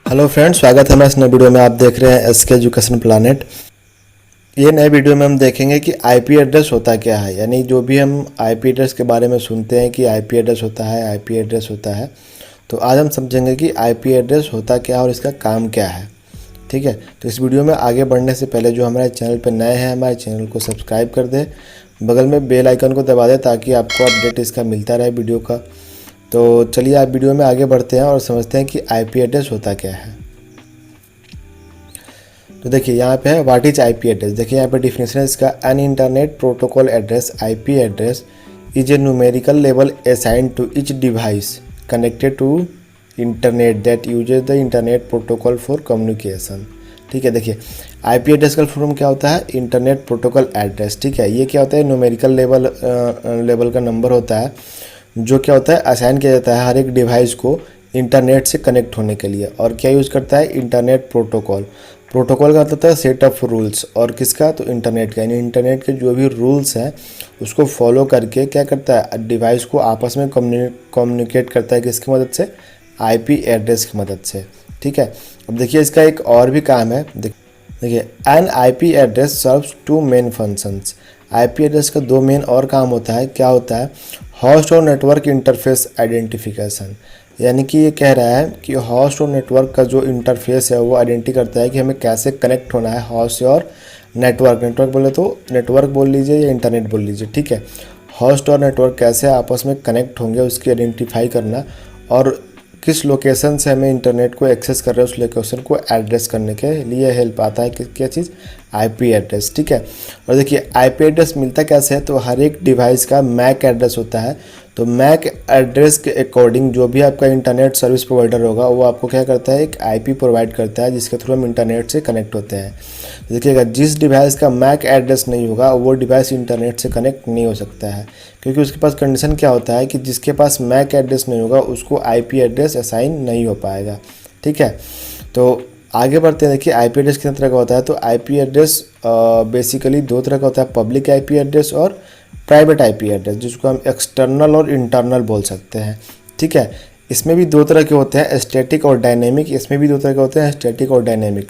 Hello friends, स्वागत है हमारे इस नए वीडियो में। आप देख रहे हैं एसके एजुकेशन प्लानेट। ये नए वीडियो में हम देखेंगे कि आईपी एड्रेस होता क्या है। यानी जो भी हम आईपी एड्रेस के बारे में सुनते हैं कि आईपी एड्रेस होता है, आईपी एड्रेस होता है, तो आज हम समझेंगे कि आईपी एड्रेस होता क्या है और इसका काम क्या है। ठीक है, तो इस वीडियो में आगे बढ़ने से पहले जो हमारे चैनल पर नए हैं, हमारे चैनल को सब्सक्राइब कर दें, बगल में बेल आइकन को दबा दें ताकि आपको अपडेट इसका मिलता रहे वीडियो का। तो चलिए आप वीडियो में आगे बढ़ते हैं और समझते हैं कि आईपी एड्रेस होता क्या है। तो देखिए यहाँ पे है व्हाट इज आईपी एड्रेस। देखिए यहाँ पे डिफिनेशन है इसका, an internet protocol address. IP address is a numerical level assigned to each device connected to internet that uses the internet protocol for communication. ठीक है, देखिए आईपी एड्रेस का full form क्या होता है, इंटरनेट प्रोटोकॉल एड्रेस। ठीक है, ये क्या होता है, न्यूमेरिकल लेवल का नंबर होता है जो क्या होता है, असाइन किया जाता है हर एक डिवाइस को इंटरनेट से कनेक्ट होने के लिए। और क्या यूज़ करता है, इंटरनेट प्रोटोकॉल। प्रोटोकॉल का मतलब है सेट ऑफ रूल्स, और किसका, तो इंटरनेट का। यानी इंटरनेट के जो भी रूल्स हैं उसको फॉलो करके क्या करता है, डिवाइस को आपस में कम्युनिकेट करता है किसकी मदद से, आईपी एड्रेस की मदद से। ठीक है, अब देखिए इसका एक और भी काम है। देखिए an IP address serves two main functions. IP address का दो मेन और काम होता है। क्या होता है, होस्ट और नेटवर्क इंटरफेस आइडेंटिफिकेशन। यानी कि ये कह रहा है कि होस्ट और नेटवर्क का जो इंटरफेस है वो आइडेंटिटी करता है कि हमें कैसे कनेक्ट होना है होस्ट और नेटवर्क। नेटवर्क बोले तो नेटवर्क बोल लीजिए या इंटरनेट बोल लीजिए। ठीक है, होस्ट और नेटवर्क कैसे आपस में कनेक्ट होंगे उसकी आइडेंटिफाई करना, और किस लोकेशन से हमें इंटरनेट को एक्सेस कर रहे हैं उस लोकेशन को एड्रेस करने के लिए हेल्प आता है क्या चीज़, आईपी एड्रेस। ठीक है, और देखिए आईपी एड्रेस मिलता कैसे है, तो हर एक डिवाइस का मैक एड्रेस होता है। तो मैक एड्रेस के अकॉर्डिंग जो भी आपका इंटरनेट सर्विस प्रोवाइडर होगा वो आपको क्या करता है, एक आईपी प्रोवाइड करता है जिसके थ्रू हम इंटरनेट से कनेक्ट होते हैं। देखिएगा, जिस डिवाइस का मैक एड्रेस नहीं होगा वो डिवाइस इंटरनेट से कनेक्ट नहीं हो सकता है, क्योंकि उसके पास कंडीशन क्या होता है कि जिसके पास मैक एड्रेस नहीं होगा उसको आईपी एड्रेस असाइन नहीं हो पाएगा। ठीक है, तो आगे बढ़ते हैं। देखिए आईपी एड्रेस कितने तरह का होता है, तो आईपी एड्रेस बेसिकली दो तरह का होता है, पब्लिक आईपी एड्रेस और प्राइवेट आईपी एड्रेस, जिसको हम एक्सटर्नल और इंटरनल बोल सकते हैं। ठीक है, इसमें भी दो तरह के होते हैं, स्टैटिक और डायनेमिक। इसमें भी दो तरह के होते हैं, स्टैटिक और डायनेमिक।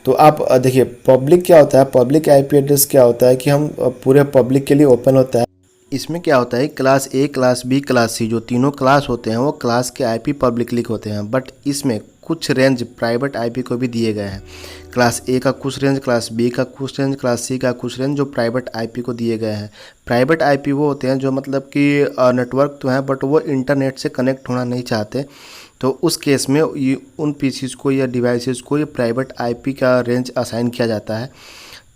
तो आप देखिए पब्लिक क्या होता है, पब्लिक आईपी एड्रेस क्या होता है कि हम पूरे पब्लिक के लिए ओपन होता है। इसमें क्या होता है, class A, class B, class C, जो तीनों क्लास होते हैं वो क्लास के आईपी पब्लिकली होते हैं। बट इसमें कुछ रेंज प्राइवेट आईपी को भी दिए गए हैं। क्लास ए का कुछ रेंज, क्लास बी का कुछ रेंज, क्लास सी का कुछ रेंज जो प्राइवेट आईपी को दिए गए हैं। प्राइवेट आईपी वो होते हैं जो मतलब कि नेटवर्क तो है बट वो इंटरनेट से कनेक्ट होना नहीं चाहते, तो उस केस में ये उन पीसीज को या डिवाइसेस को ये प्राइवेट आईपी का रेंज असाइन किया जाता है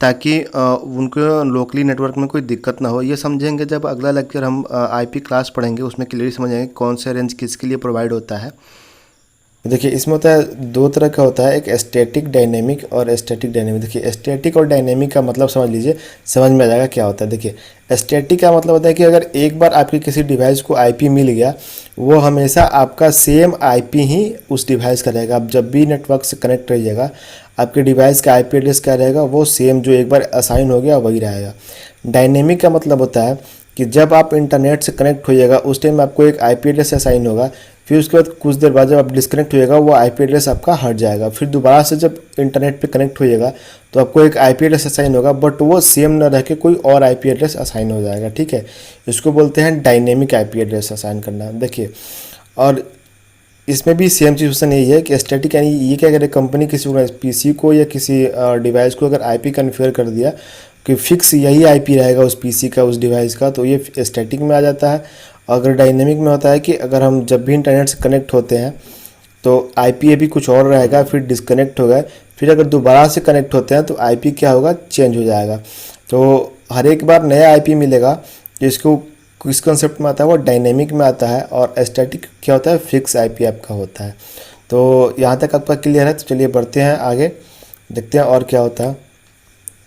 ताकि उनको लोकली नेटवर्क में कोई दिक्कत ना हो। ये समझेंगे जब अगला लेक्चर हम आईपी क्लास पढ़ेंगे, उसमें क्लियरली समझेंगे कौन सा रेंज किसके लिए प्रोवाइड होता है। देखिए इसमें होता है दो तरह का होता है, एक स्टैटिक डायनेमिक और स्टैटिक डायनेमिक। देखिए स्टैटिक और डायनेमिक का मतलब समझ लीजिए, समझ में आ जाएगा क्या होता है। देखिए स्टैटिक का मतलब होता है कि अगर एक बार आपके किसी डिवाइस को आईपी मिल गया, वो हमेशा आपका सेम आईपी ही उस डिवाइस का रहेगा। आप जब भी नेटवर्क से कनेक्ट रहिएगा आपके डिवाइस का आईपी एड्रेस क्या रहेगा, वो सेम जो एक बार असाइन हो गया वही रहेगा। डायनेमिक का मतलब होता है कि जब आप इंटरनेट से कनेक्ट होइएगा उस टाइम आपको एक आईपी एड्रेस असाइन होगा, फिर उसके बाद कुछ देर बाद जब आप डिस्कनेक्ट होइएगा वो आईपी एड्रेस आपका हट जाएगा। फिर दोबारा से जब इंटरनेट पे कनेक्ट होइएगा तो आपको एक आईपी एड्रेस असाइन होगा, बट वो सेम ना रह के कोई और आईपी एड्रेस असाइन हो जाएगा। ठीक है, इसको बोलते हैं डायनेमिक आईपी एड्रेस असाइन करना। देखिए, और इसमें भी सेम सिचुएशन यही है कि स्टैटिक, यानी ये क्या करे, कंपनी किसी पीसी को या किसी डिवाइस को अगर आईपी कन्फिगर कर दिया कि फिक्स यही आईपी रहेगा उस पीसी का, उस डिवाइस का, तो ये स्टैटिक में आ जाता है। अगर डायनेमिक में होता है कि अगर हम जब भी इंटरनेट से कनेक्ट होते हैं तो आईपी अभी कुछ और रहेगा, फिर डिस्कनेक्ट हो गए, फिर अगर दोबारा से कनेक्ट होते हैं तो आईपी क्या होगा, चेंज हो जाएगा। तो हर एक बार नया आईपी मिलेगा। इसको किस कंसेप्ट में आता है, वो डायनेमिक में आता है। और स्टैटिक क्या होता है, फिक्स आईपी आपका होता है। तो यहाँ तक आपका क्लियर है, तो चलिए बढ़ते हैं आगे, देखते हैं और क्या होता है।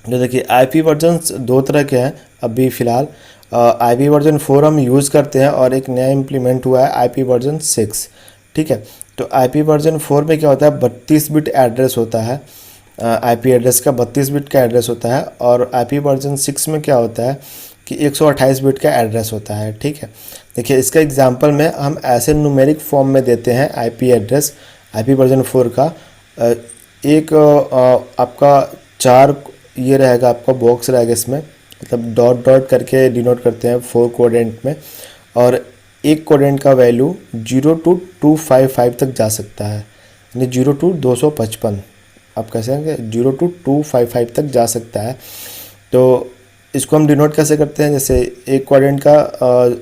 तो देखिए आईपी वर्जन्स दो तरह के हैं अभी फ़िलहाल। आईपी वर्जन 4 हम यूज़ करते हैं और एक नया इम्प्लीमेंट हुआ है आईपी वर्जन 6। ठीक है, तो आईपी वर्जन 4 में क्या होता है, 32 बिट एड्रेस होता है। आईपी एड्रेस का 32 बिट का एड्रेस होता है। और आईपी वर्जन 6 में क्या होता है कि 128 बिट का एड्रेस होता है। ठीक है, देखिए इसका एग्जांपल में हम ऐसे न्यूमेरिक फॉर्म में देते हैं आईपी एड्रेस आईपी वर्जन 4 का। अ, एक आपका चार ये रहेगा, आपका बॉक्स रहेगा इसमें, मतलब डॉट डॉट करके डिनोट करते हैं 4 कोऑर्डिनेट में, और एक कोऑर्डिनेट का वैल्यू 0 to 255 तक जा सकता है, यानी 0 to 255, आप कह सकेंगे 0 to 255 तक जा सकता है। तो इसको हम डिनोट कैसे करते हैं, जैसे एक कोऑर्डिनेट का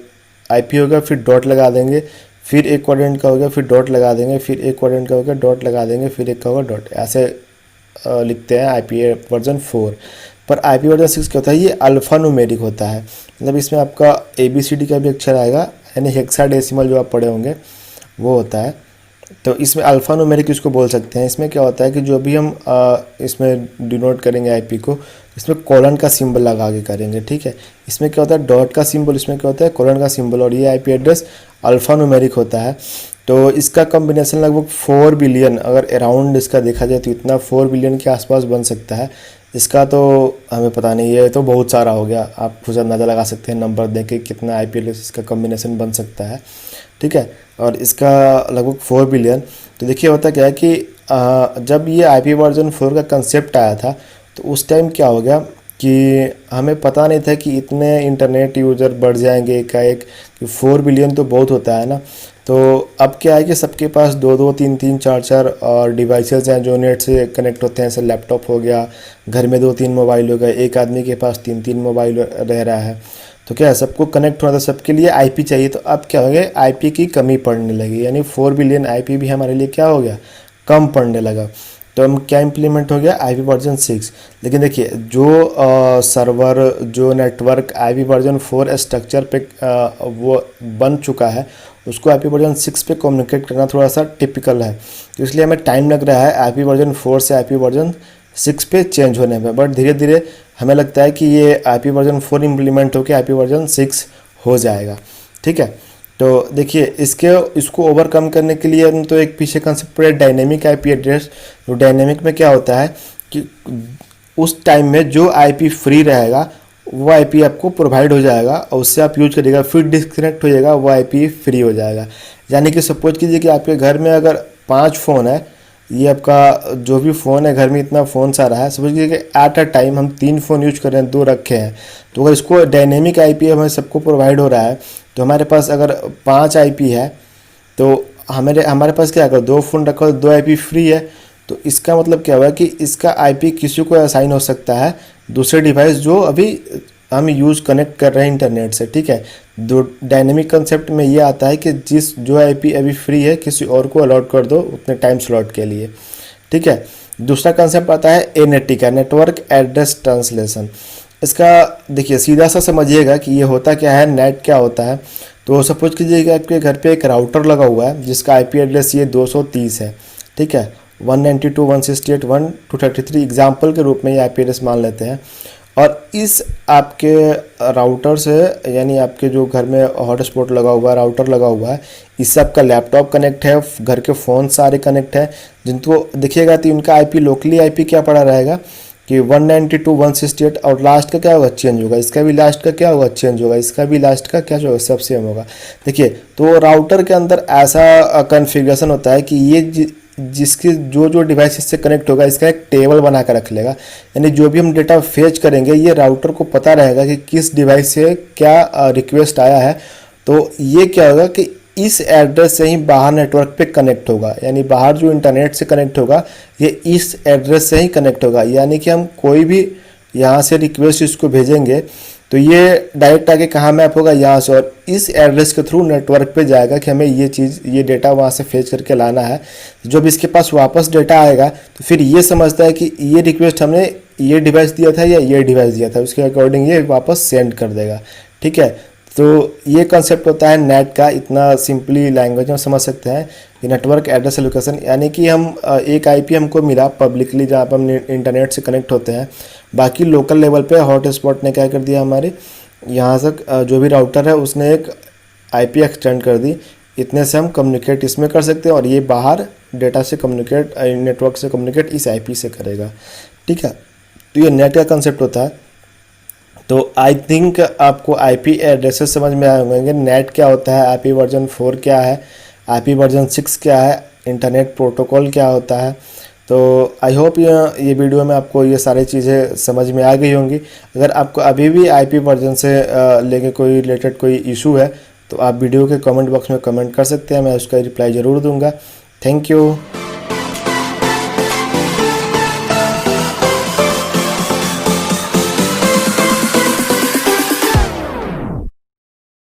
आईपी होगा, फिर डॉट लगा देंगे, फिर एक कोऑर्डिनेट का हो गया, फिर डॉट लगा देंगे, फिर एक कोऑर्डिनेट का हो गया, डॉट लगा देंगे, फिर एक का होगा डॉट, ऐसे लिखते हैं आईपी वर्जन 4। पर आईपी वर्जन 6 क्या होता है, ये अल्फ़ा न्यूमेरिक होता है, मतलब इसमें आपका ABCD का भी अक्षर आएगा, यानी हेक्साडेसिमल जो आप पढ़े होंगे वो होता है। तो इसमें अल्फ़ा न्यूमेरिक इसको बोल सकते हैं। इसमें क्या होता है कि जो भी हम इसमें डिनोट करेंगे आईपी को, इसमें कॉलन का सिंबल लगा के करेंगे, ठीक है। इसमें क्या होता है डॉट का सिंबल, इसमें क्या होता है कॉलन का सिंबल, और ये आईपी एड्रेस अल्फ़ा न्यूमेरिक होता है। तो इसका कॉम्बिनेशन लगभग 4 बिलियन, अगर अराउंड इसका देखा जाए तो इतना 4 बिलियन के आसपास बन सकता है। इसका तो हमें पता नहीं है, तो बहुत सारा हो गया, आप खुद अंदाज़ा लगा सकते हैं नंबर देख के कितना आईपी एड्रेस इसका कॉम्बिनेशन बन सकता है, ठीक है। और इसका लगभग 4 बिलियन। तो देखिए होता क्या है कि जब ये आईपी वर्जन 4 का कंसेप्ट आया था, तो उस टाइम क्या हो गया कि हमें पता नहीं था कि इतने इंटरनेट यूज़र बढ़ जाएंगे एकाएक, कि 4 बिलियन तो बहुत होता है ना। तो अब क्या है कि सबके पास 2-2, 3-3, 4-4 और डिवाइसेस हैं जो नेट से कनेक्ट होते हैं, जैसे लैपटॉप हो गया, घर में 2-3 मोबाइल हो गए, एक आदमी के पास 3-3 मोबाइल रह रहा है। तो क्या है, सबको कनेक्ट होना था, सबके लिए आईपी चाहिए। तो अब क्या हो गया, आईपी की कमी पड़ने लगी, यानी 4 बिलियन आईपी भी हमारे लिए क्या हो गया, कम पड़ने लगा। तो हम क्या इम्प्लीमेंट हो गया, आईपी वर्जन 6। लेकिन देखिए जो सर्वर, जो नेटवर्क आईपी वर्जन 4 स्ट्रक्चर पे वो बन चुका है, उसको आईपी वर्जन 6 पे कम्युनिकेट करना थोड़ा सा टिपिकल है। तो इसलिए हमें टाइम लग रहा है आईपी वर्जन 4 से आईपी वर्जन 6 पे चेंज होने में, बट धीरे धीरे हमें लगता है कि ये आईपी वर्जन 4 इम्प्लीमेंट होकर आईपी वर्जन 6 हो जाएगा, ठीक है। तो देखिए इसको ओवरकम करने के लिए हम तो एक पीछे कंसेप्ट पड़े डायनेमिक आईपी एड्रेस। तो डायनेमिक में क्या होता है कि उस टाइम में जो आईपी फ्री रहेगा वो आईपी आपको प्रोवाइड हो जाएगा, और उससे आप यूज करिएगा, फिर डिस्कनेक्ट हो जाएगा, वो आईपी फ्री हो जाएगा। यानी कि सपोज कीजिए कि आपके घर में अगर 5 फ़ोन है, ये आपका जो भी फ़ोन है घर में इतना फ़ोन सारा है, समझ लीजिए कि एट अ टाइम हम 3 फ़ोन यूज कर रहे हैं, 2 रखे हैं। तो अगर इसको डायनेमिक आईपी हमें सबको प्रोवाइड हो रहा है, तो हमारे पास अगर 5 आईपी है, तो हमारे पास क्या, अगर 2 फ़ोन रखो, 2 आईपी फ्री है। तो इसका मतलब क्या हुआ कि इसका आईपी किसी को असाइन हो सकता है, दूसरे डिवाइस जो अभी हम यूज़ कनेक्ट कर रहे हैं इंटरनेट से, ठीक है। दो डायनेमिक कंसेप्ट में ये आता है कि जो आईपी अभी फ्री है किसी और को अलॉट कर दो उतने टाइम स्लॉट के लिए, ठीक है। दूसरा कंसेप्ट आता है एनएटी का, नेटवर्क एड्रेस ट्रांसलेशन। इसका देखिए सीधा सा समझिएगा कि ये होता क्या है, नेट क्या होता है। तो सपोज कीजिए कि आपके घर पे एक राउटर लगा हुआ है जिसका आईपी एड्रेस ये 230 है, ठीक है, 192.168.1.233 एग्जाम्पल के रूप में ये आईपी एड्रेस मान लेते हैं। और इस आपके राउटर से, यानी आपके जो घर में हॉटस्पॉट लगा हुआ है, राउटर लगा हुआ है, इससे आपका लैपटॉप कनेक्ट है, घर के फ़ोन सारे कनेक्ट है, जिनको देखिएगा तो उनका आईपी लोकली आईपी क्या पड़ा रहेगा कि 192.168, और लास्ट का क्या होगा, चेंज होगा। इसका भी लास्ट का क्या होगा, चेंज होगा। इसका भी लास्ट का क्या होगा, सब सेम होगा। देखिए तो राउटर के अंदर ऐसा कॉन्फ़िगरेशन होता है कि ये जिसके जो डिवाइस इससे कनेक्ट होगा इसका एक टेबल बना कर रख लेगा, यानी जो भी हम डेटा फेच करेंगे ये राउटर को पता रहेगा कि किस डिवाइस से क्या रिक्वेस्ट आया है। तो ये क्या होगा कि इस एड्रेस से ही बाहर नेटवर्क पे कनेक्ट होगा, यानी बाहर जो इंटरनेट से कनेक्ट होगा ये इस एड्रेस से ही कनेक्ट होगा। यानी कि हम कोई भी यहाँ से रिक्वेस्ट इसको भेजेंगे तो ये डायरेक्ट आके कहाँ मैप होगा, यहाँ से, और इस एड्रेस के थ्रू नेटवर्क पे जाएगा कि हमें ये डेटा वहाँ से फेच करके लाना है। जब इसके पास वापस डेटा आएगा तो फिर ये समझता है कि ये रिक्वेस्ट हमने ये डिवाइस दिया था या ये डिवाइस दिया था, उसके अकॉर्डिंग ये वापस सेंड कर देगा, ठीक है। तो ये कंसेप्ट होता है नेट का। इतना सिंपली लैंग्वेज में समझ सकते हैं कि नेटवर्क एड्रेस एलोकेशन, यानी कि हम एक आईपी हमको मिला पब्लिकली जहाँ पर हम इंटरनेट से कनेक्ट होते हैं, बाकी लोकल लेवल पे हॉटस्पॉट ने क्या कर दिया, हमारे यहाँ से जो भी राउटर है उसने एक आईपी एक्सटेंड कर दी, इतने से हम कम्युनिकेट इसमें कर सकते हैं, और ये बाहर डेटा से कम्युनिकेट, नेटवर्क से कम्युनिकेट इस आईपी से करेगा, ठीक है। तो ये नेट का कंसेप्ट होता है। तो आई थिंक आपको आईपी एड्रेसेस समझ में आए होंगे, नेट क्या होता है, आईपी वर्जन 4 क्या है, आईपी वर्जन 6 क्या है, इंटरनेट प्रोटोकॉल क्या होता है। तो आई होप ये वीडियो में आपको ये सारी चीज़ें समझ में आ गई होंगी। अगर आपको अभी भी आईपी वर्जन से लेके कोई रिलेटेड कोई इशू है तो आप वीडियो के कमेंट बॉक्स में कमेंट कर सकते हैं, मैं उसका रिप्लाई ज़रूर दूंगा। Thank you.